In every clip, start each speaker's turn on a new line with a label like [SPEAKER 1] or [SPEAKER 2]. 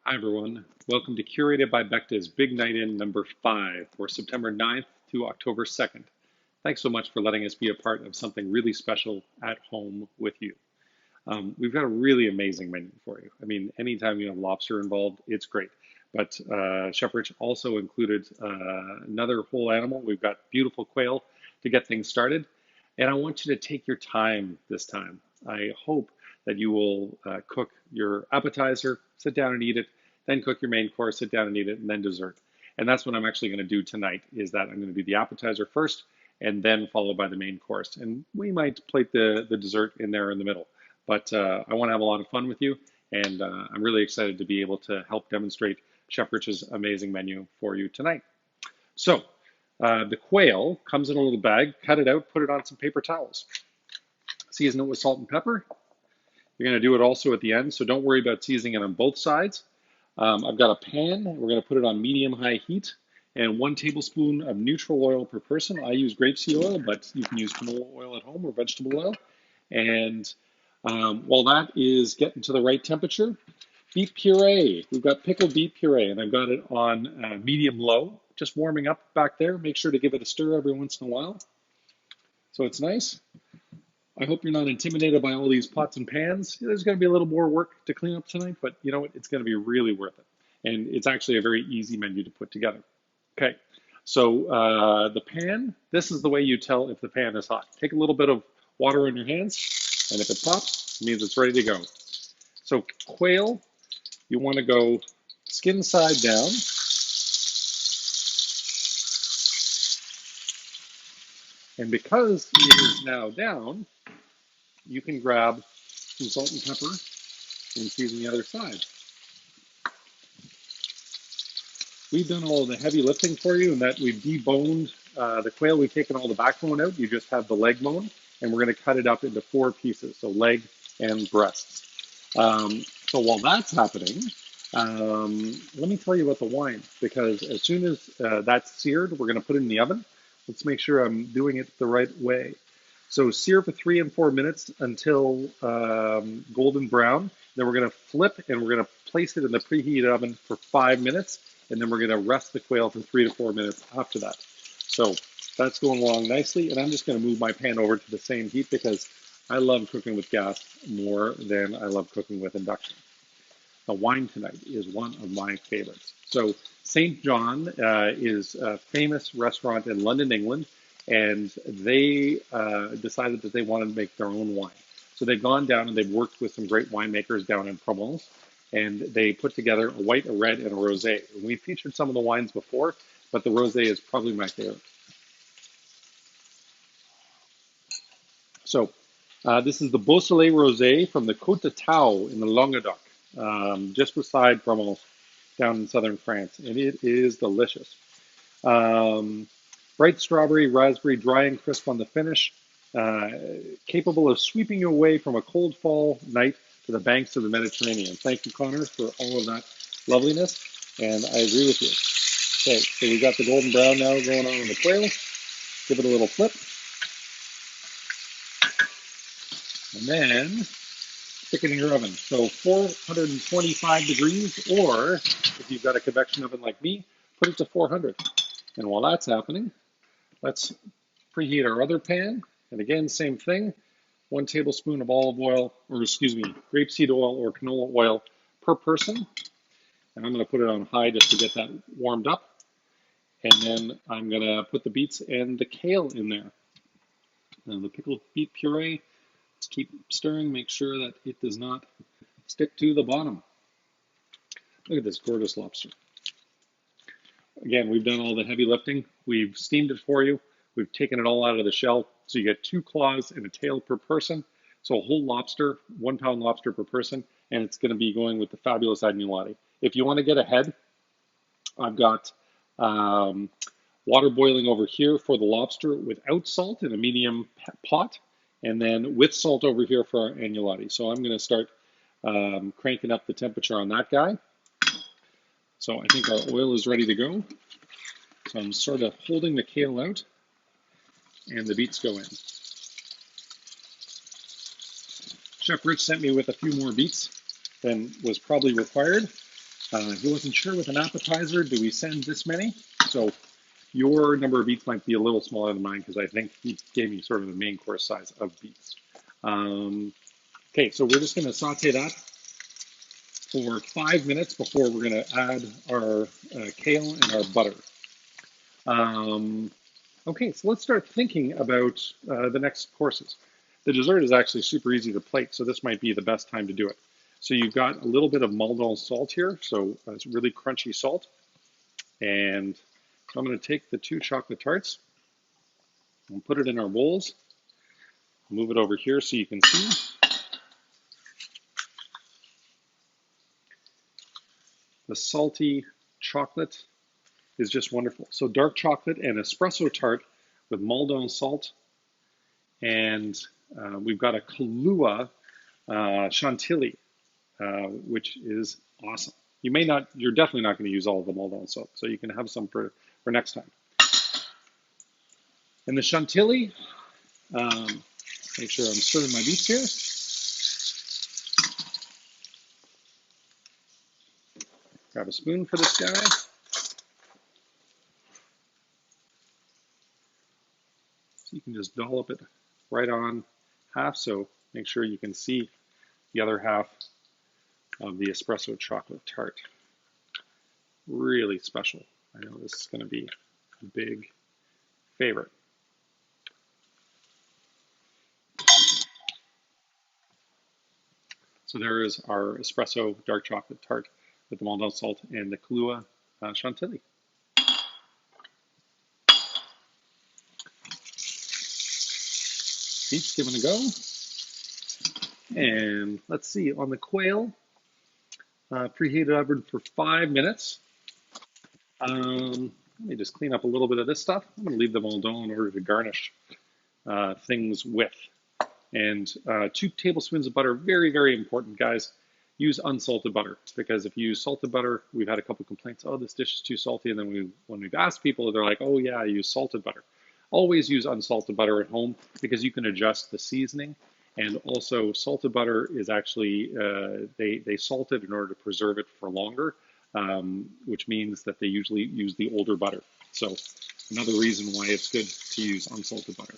[SPEAKER 1] Hi, everyone. Welcome to Curated by Becta's Big Night In number 5 for September 9th to October 2nd. Thanks so much for letting us be a part of something really special at home with you. We've got a really amazing menu for you. I mean, anytime you have lobster involved, it's great. But Chef Rich also included another whole animal. We've got beautiful quail to get things started. And I want you to take your time this time. I hope that you will cook your appetizer, sit down and eat it, then cook your main course, sit down and eat it, and then dessert. And that's what I'm actually going to do tonight, is that I'm going to do the appetizer first and then followed by the main course. And we might plate the dessert in there in the middle. But I want to have a lot of fun with you, and I'm really excited to be able to help demonstrate Chef Rich's amazing menu for you tonight. So the quail comes in a little bag. Cut it out, put it on some paper towels. Season it with salt and pepper. You're going to do it also at the end, so don't worry about seasoning it on both sides. I've got a pan. We're going to put it on medium-high heat, and 1 tablespoon of neutral oil per person. I use grapeseed oil, but you can use canola oil at home or vegetable oil. And while that is getting to the right temperature, beet puree. We've got pickled beet puree, and I've got it on medium-low, just warming up back there. Make sure to give it a stir every once in a while so it's nice. I hope you're not intimidated by all these pots and pans. There's going to be a little more work to clean up tonight, but you know what? It's going to be really worth it. And it's actually a very easy menu to put together. Okay, so the pan, this is the way you tell if the pan is hot. Take a little bit of water in your hands, and if it pops, it means it's ready to go. So quail, you want to go skin side down. And because it is now down, you can grab some salt and pepper and season the other side. We've done all the heavy lifting for you, in that we've deboned the quail. We've taken all the backbone out. You just have the leg bone, and we're going to cut it up into 4 pieces, so leg and breasts. So while that's happening, let me tell you about the wine, because as soon as that's seared, we're going to put it in the oven. Let's make sure I'm doing it the right way. So sear for 3 and 4 minutes until golden brown. Then we're going to flip, and we're going to place it in the preheated oven for 5 minutes, and then we're going to rest the quail for 3 to 4 minutes after that. So that's going along nicely, and I'm just going to move my pan over to the same heat because I love cooking with gas more than I love cooking with induction. The wine tonight is one of my favorites. So St. John is a famous restaurant in London, England, and they decided that they wanted to make their own wine. So they've gone down and they've worked with some great winemakers down in Provence, and they put together a white, a red, and a rosé. We featured some of the wines before, but the rosé is probably my favorite. So this is the Beausoleil Rosé from the Côte de Tau in the Languedoc, just beside Provence, down in southern France, and it is delicious. Bright strawberry, raspberry, dry and crisp on the finish, capable of sweeping you away from a cold fall night to the banks of the Mediterranean. Thank you, Connor, for all of that loveliness, and I agree with you. Okay, so we've got the golden brown now going on in the quail. Give it a little flip. And then stick it in your oven. So 425 degrees, or if you've got a convection oven like me, put it to 400. And while that's happening, let's preheat our other pan. And again, same thing, 1 tablespoon of olive oil, or excuse me, grapeseed oil or canola oil per person. And I'm going to put it on high just to get that warmed up. And then I'm going to put the beets and the kale in there. Now the pickled beet puree, let's keep stirring, make sure that it does not stick to the bottom. Look at this gorgeous lobster. Again, we've done all the heavy lifting. We've steamed it for you. We've taken it all out of the shell. So you get 2 claws and a tail per person. So a whole lobster, 1 pound lobster per person, and it's going to be going with the fabulous agnolotti. If you want to get ahead, I've got water boiling over here for the lobster without salt in a medium pot, and then with salt over here for our agnolotti. So I'm going to start cranking up the temperature on that guy. So I think our oil is ready to go. So I'm sort of holding the kale out, and the beets go in. Chef Rich sent me with a few more beets than was probably required. He wasn't sure with an appetizer, do we send this many? So your number of beets might be a little smaller than mine because I think he gave me sort of the main course size of beets. Okay, so we're just going to saute that for 5 minutes before we're going to add our kale and our butter. Okay, so let's start thinking about the next courses. The dessert is actually super easy to plate, so this might be the best time to do it. So you've got a little bit of Maldon salt here, so it's really crunchy salt. And so I'm going to take the 2 chocolate tarts and put it in our bowls. Move it over here so you can see. The salty chocolate is just wonderful. So dark chocolate and espresso tart with Maldon salt. And we've got a Kahlua Chantilly, which is awesome. You're definitely not going to use all of the Maldon salt, so you can have some for next time. And the Chantilly, make sure I'm stirring my beets here. Grab a spoon for this guy. So you can just dollop it right on half, so make sure you can see the other half of the espresso chocolate tart. Really special. I know this is going to be a big favorite. So there is our espresso dark chocolate tart with the Maldon salt and the Kahlua Chantilly. Beets giving a go. And let's see, on the quail, preheated oven for 5 minutes. Let me just clean up a little bit of this stuff. I'm going to leave the Maldon in order to garnish things with. And 2 tablespoons of butter, very, very important, guys. Use unsalted butter, because if you use salted butter, we've had a couple complaints, oh, this dish is too salty. And then when we've asked people, they're like, oh, yeah, I use salted butter. Always use unsalted butter at home because you can adjust the seasoning. And also, salted butter is actually, they salt it in order to preserve it for longer, which means that they usually use the older butter. So another reason why it's good to use unsalted butter.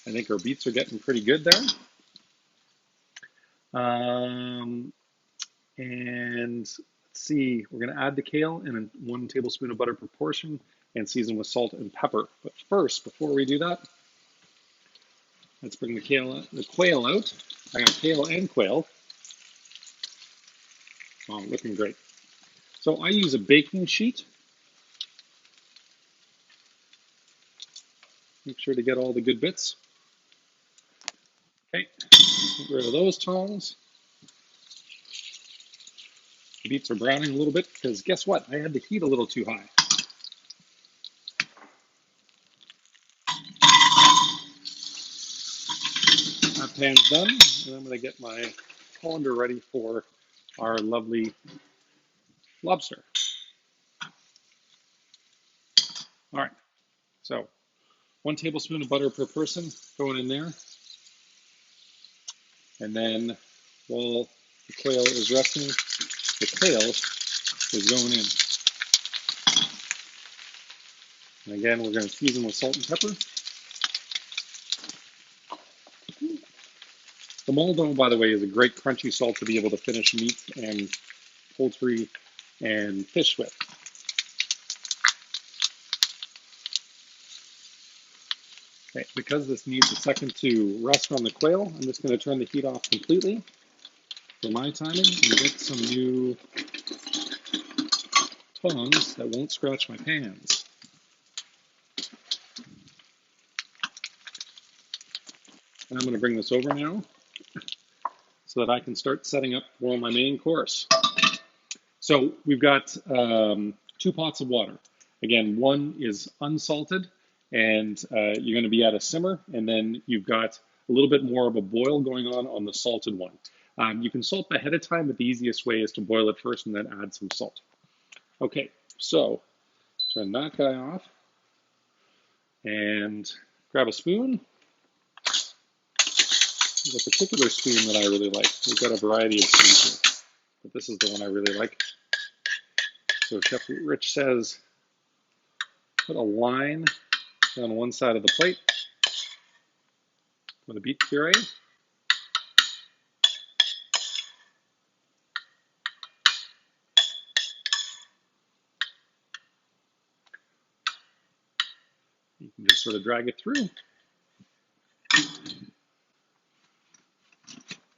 [SPEAKER 1] I think our beets are getting pretty good there. And let's see, we're going to add the kale in 1 tablespoon of butter per portion and season with salt and pepper. But first, before we do that, let's bring the quail out. I got kale and quail. Oh, looking great. So I use a baking sheet. Make sure to get all the good bits. Okay, get rid of those tongs. The beets are browning a little bit because guess what? I had the heat a little too high. That pan's done, and I'm going to get my colander ready for our lovely lobster. All right, so 1 tablespoon of butter per person going in there. And then while the quail is resting, the kale is going in. And again, we're going to season with salt and pepper. The Maldon, by the way, is a great crunchy salt to be able to finish meat and poultry and fish with. Okay, because this needs a second to rest on the quail, I'm just going to turn the heat off completely for my timing and get some new tongs that won't scratch my pans. And I'm going to bring this over now so that I can start setting up for my main course. So we've got 2 pots of water. Again, 1 is unsalted, and you're going to be at a simmer, and then you've got a little bit more of a boil going on the salted one. You can salt ahead of time, but the easiest way is to boil it first and then add some salt. Okay, so turn that guy off and grab a spoon. There's a particular spoon that I really like. We've got a variety of spoons here, but this is the one I really like. So Chef Rich says, put a line down one side of the plate with a beet puree. You can just sort of drag it through.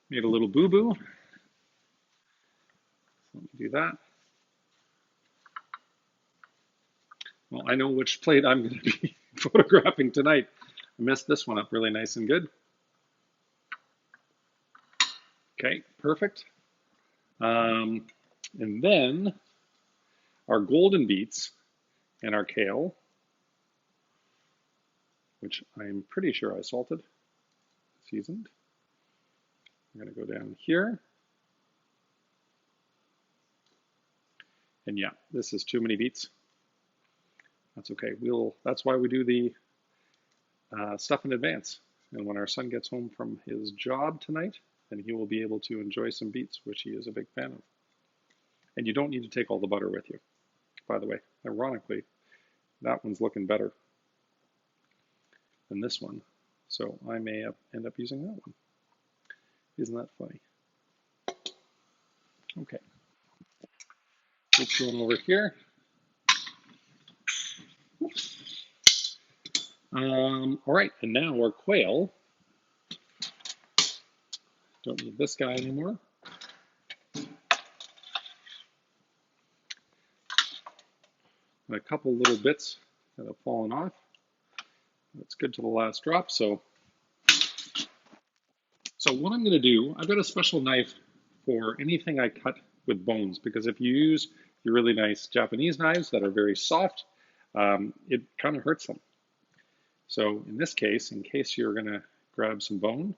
[SPEAKER 1] Made a little boo-boo. Let me do that. Well, I know which plate I'm going to be photographing tonight. I messed this one up really nice and good. Okay, perfect. And then our golden beets and our kale, which I'm pretty sure I salted, seasoned. I'm going to go down here. And yeah, this is too many beets. That's okay. That's why we do the stuff in advance. And when our son gets home from his job tonight, then he will be able to enjoy some beets, which he is a big fan of. And you don't need to take all the butter with you, by the way. Ironically, that one's looking better than this one. So I may end up using that one. Isn't that funny? Okay. Let's go over here. All right, and now our quail. Don't need this guy anymore. And a couple little bits that have fallen off. That's good to the last drop. So what I'm going to do, I've got a special knife for anything I cut with bones, because if you use your really nice Japanese knives that are very soft, it kind of hurts them. So in this case, in case you're going to grab some bone,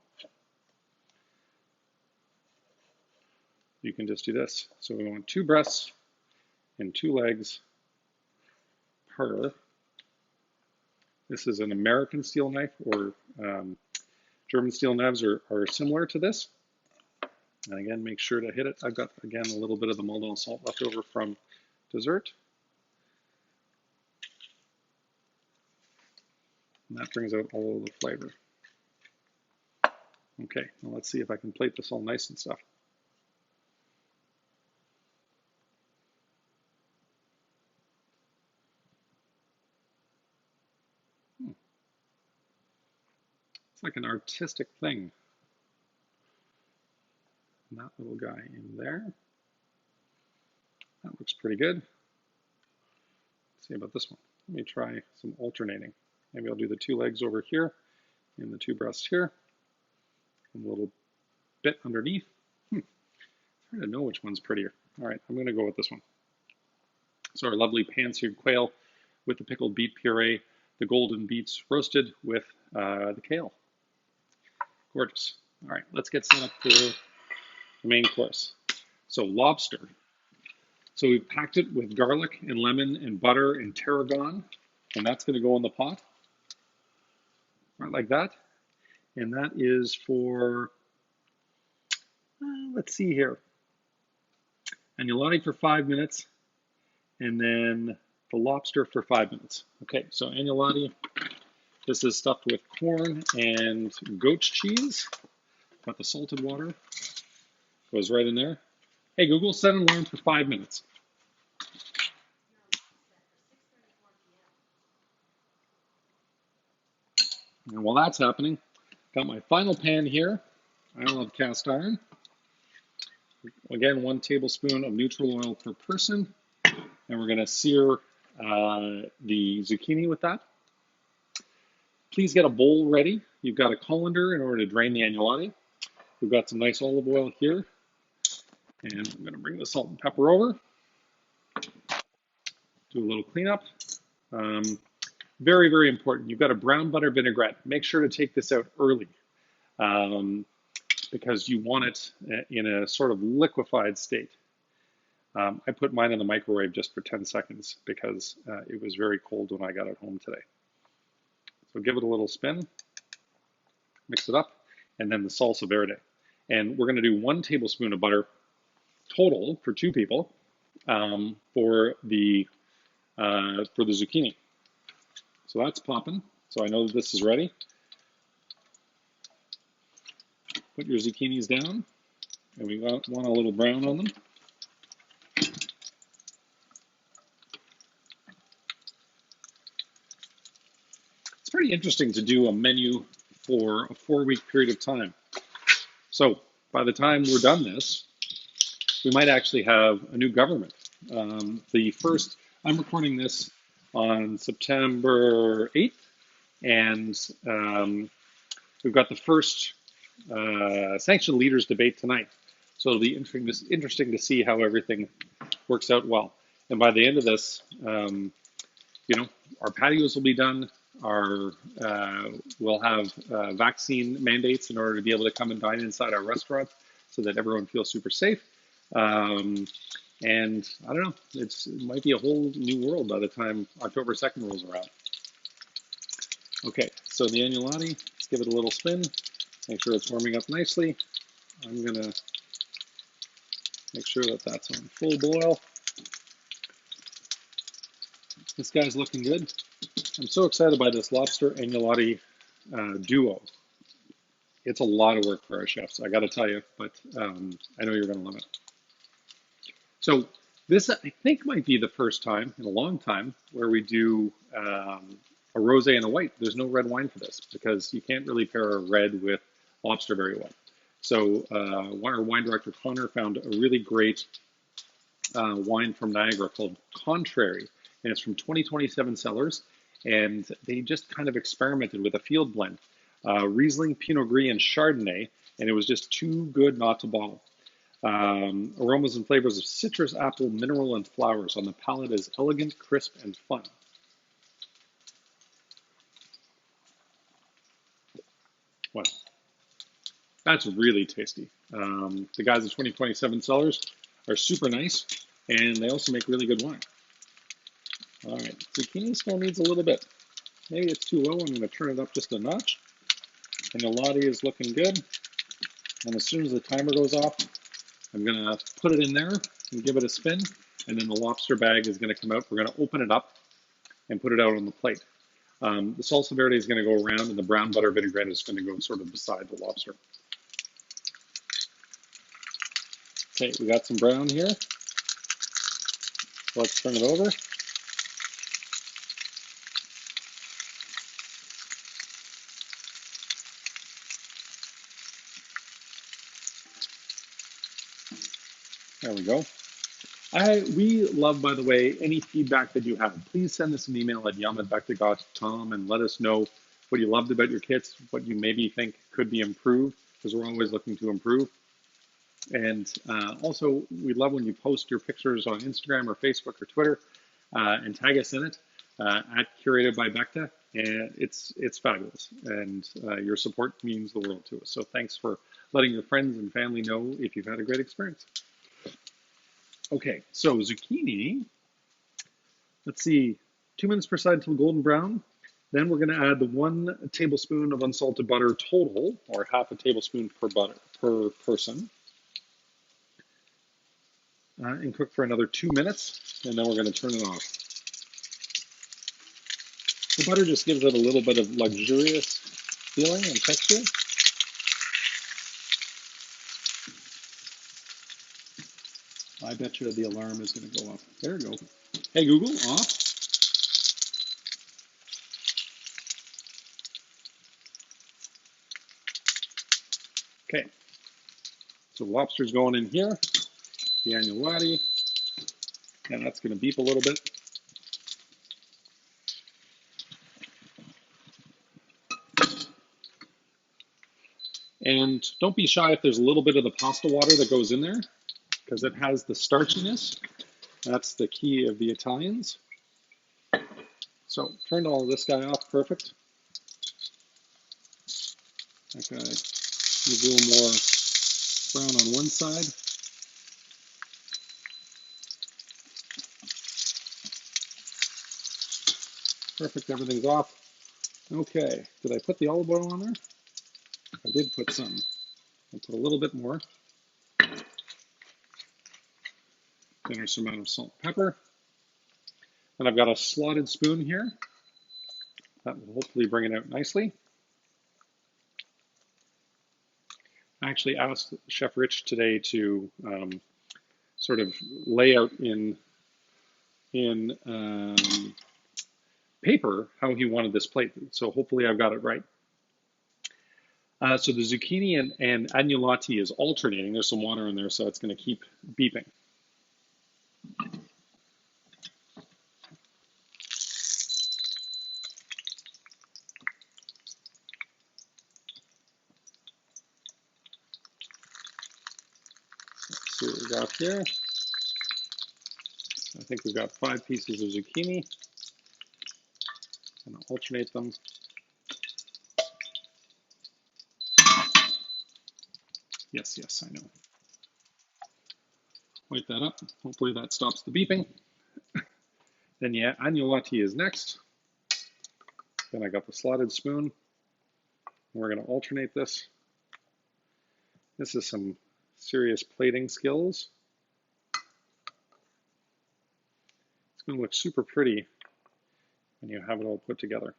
[SPEAKER 1] you can just do this. So we want 2 breasts and 2 legs per. This is an American steel knife, or German steel knives are similar to this. And again, make sure to hit it. I've got, again, a little bit of the Maldon salt left over from dessert. And that brings out all of the flavor. Okay, well, let's see if I can plate this all nice and stuff. It's like an artistic thing. And that little guy in there. That looks pretty good. Let's see about this one. Let me try some alternating. Maybe I'll do the 2 legs over here and the 2 breasts here. And a little bit underneath. It's hard to know which one's prettier. All right, I'm going to go with this one. So our lovely pan-seared quail with the pickled beet puree, the golden beets roasted with the kale. Gorgeous. All right, let's get set up for the main course. So lobster. So we've packed it with garlic and lemon and butter and tarragon, and that's going to go in the pot, right like that. And that is for, let's see here, agnolotti for 5 minutes, and then the lobster for 5 minutes. Okay, so agnolotti, this is stuffed with corn and goat's cheese. Got the salted water, goes right in there. Hey Google, set an alarm for 5 minutes. And while that's happening, got my final pan here. I love cast iron. Again, 1 tablespoon of neutral oil per person. And we're going to sear the zucchini with that. Please get a bowl ready. You've got a colander in order to drain the agnolotti. We've got some nice olive oil here. And I'm going to bring the salt and pepper over. Do a little cleanup. Very, very important. You've got a brown butter vinaigrette. Make sure to take this out early because you want it in a sort of liquefied state. I put mine in the microwave just for 10 seconds because it was very cold when I got it home today. So give it a little spin, mix it up, and then the salsa verde. And we're going to do 1 tablespoon of butter total for 2 people. for the zucchini. So that's popping. So I know that this is ready. Put your zucchinis down, and we want a little brown on them. It's pretty interesting to do a menu for a 4-week period of time. So by the time we're done this, we might actually have a new government. I'm recording this on September 8th, and we've got the first sanctioned leaders debate tonight. So it'll be interesting to see how everything works out well. And by the end of this, our patios will be done. We'll have vaccine mandates in order to be able to come and dine inside our restaurant so that everyone feels super safe. And I don't know, it might be a whole new world by the time October 2nd rolls around. Okay, so the agnolotti, let's give it a little spin. Make sure it's warming up nicely. I'm gonna make sure that that's on full boil. This guy's looking good. I'm so excited by this lobster agnolotti duo. It's a lot of work for our chefs, I gotta tell you, but I know you're gonna love it. So this, I think, might be the first time in a long time where we do a rosé and a white. There's no red wine for this because you can't really pair a red with lobster very well. So our wine director, Connor, found a really great wine from Niagara called Contrary, and it's from 2027 cellars, and they just kind of experimented with a field blend, Riesling, Pinot Gris, and Chardonnay, and it was just too good not to bottle. Aromas and flavors of citrus, apple, mineral, and flowers on the palate is elegant, crisp, and fun. Wow, that's really tasty. The guys at 2027 Cellars are super nice, and they also make really good wine. All right, zucchini still needs a little bit. Maybe it's too low. I'm going to turn it up just a notch. And the agnolotti is looking good. And as soon as the timer goes off, I'm going to put it in there and give it a spin, and then the lobster bag is going to come out. We're going to open it up and put it out on the plate. The salsa verde is going to go around, and the brown butter vinaigrette is going to go sort of beside the lobster. Okay, we got some brown here. Let's turn it over. There we go. We love, by the way, any feedback that you have. Please send us an email at yum@bechdegauche.com and let us know what you loved about your kits, what you maybe think could be improved, because we're always looking to improve. And also, we love when you post your pictures on Instagram or Facebook or Twitter and tag us in it at Curated by Bechdel. And it's fabulous. And your support means the world to us. So thanks for letting your friends and family know if you've had a great experience. Okay, so zucchini, let's see, 2 minutes per side until golden brown. Then we're going to add the 1 tablespoon of unsalted butter total, or half a tablespoon per person. And cook for another 2 minutes, and then we're going to turn it off. The butter just gives it a little bit of luxurious feeling and texture. I bet you the alarm is going to go off. There we go. Hey, Google, off. Okay. So lobster's going in here. The agnolotti. And that's going to beep a little bit. And don't be shy if there's a little bit of the pasta water that goes in there, because it has the starchiness. That's the key of the Italians. So turned all of this guy off, perfect. Okay, use a little more brown on one side. Perfect, everything's off. Okay, did I put the olive oil on there? I did put some. I'll put a little bit more. Generous amount of salt and pepper. And I've got a slotted spoon here. That will hopefully bring it out nicely. I actually asked Chef Rich today to sort of lay out in paper how he wanted this plate. So hopefully I've got it right. So the zucchini and agnolotti is alternating. There's some water in there, so it's going to keep beeping. Let's see what we got here. I think we've got 5 pieces of zucchini. I'm going to alternate them. Yes, I know. Wipe that up. Hopefully that stops the beeping. Then yeah, agnolotti is next. Then I got the slotted spoon. We're going to alternate this. This is some serious plating skills. It's going to look super pretty when you have it all put together.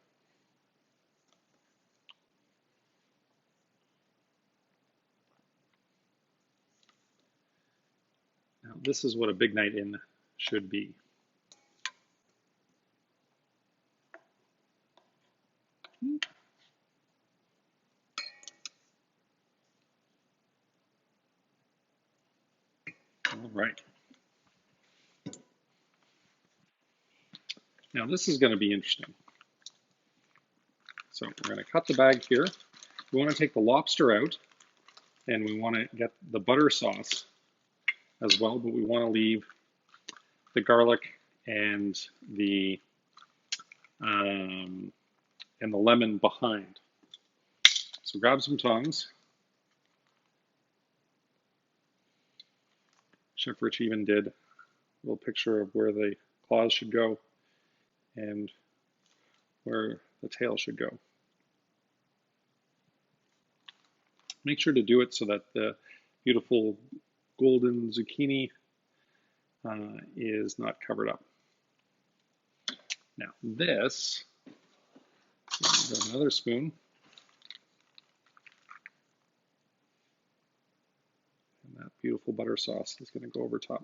[SPEAKER 1] Now, this is what a big night in should be. All right. Now this is going to be interesting. So we're going to cut the bag here. We want to take the lobster out, and we want to get the butter sauce as well, but we want to leave the garlic and the lemon behind. So grab some tongs. Chef Rich even did a little picture of where the claws should go and where the tail should go. Make sure to do it so that the beautiful golden zucchini is not covered up. Now this, another spoon. And that beautiful butter sauce is going to go over top.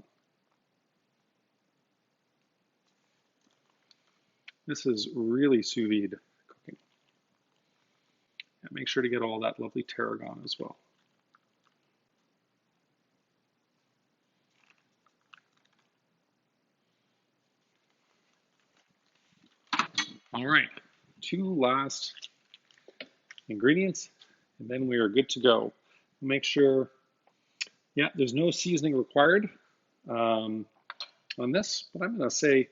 [SPEAKER 1] This is really sous vide cooking. And make sure to get all that lovely tarragon as well. All right, 2 last ingredients, and then we are good to go. Make sure, yeah, there's no seasoning required on this, but I'm going to say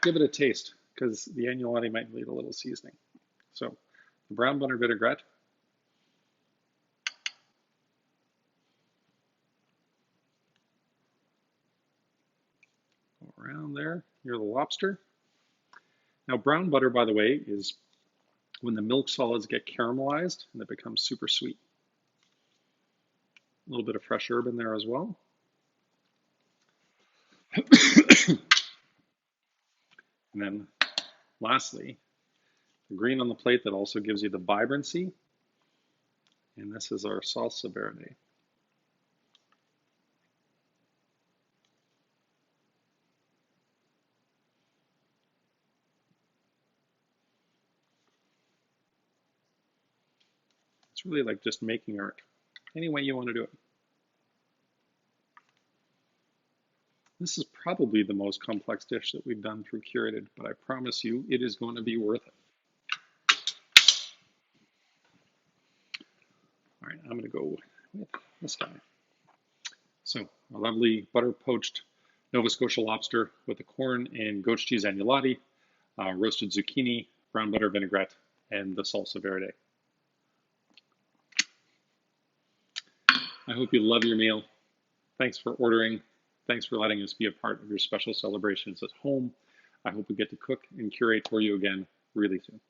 [SPEAKER 1] give it a taste because the agnolotti might need a little seasoning. So the brown butter vinaigrette. Go around there near the lobster. Now brown butter, by the way, is when the milk solids get caramelized and it becomes super sweet. A little bit of fresh herb in there as well. And then lastly, the green on the plate that also gives you the vibrancy. And this is our salsa verde. It's really like just making art, any way you want to do it. This is probably the most complex dish that we've done through Curated, but I promise you it is going to be worth it. All right, I'm going to go with this guy. So a lovely butter poached Nova Scotia lobster with the corn and goat cheese agnolotti, roasted zucchini, brown butter vinaigrette, and the salsa verde. I hope you love your meal. Thanks for ordering. Thanks for letting us be a part of your special celebrations at home. I hope we get to cook and curate for you again really soon.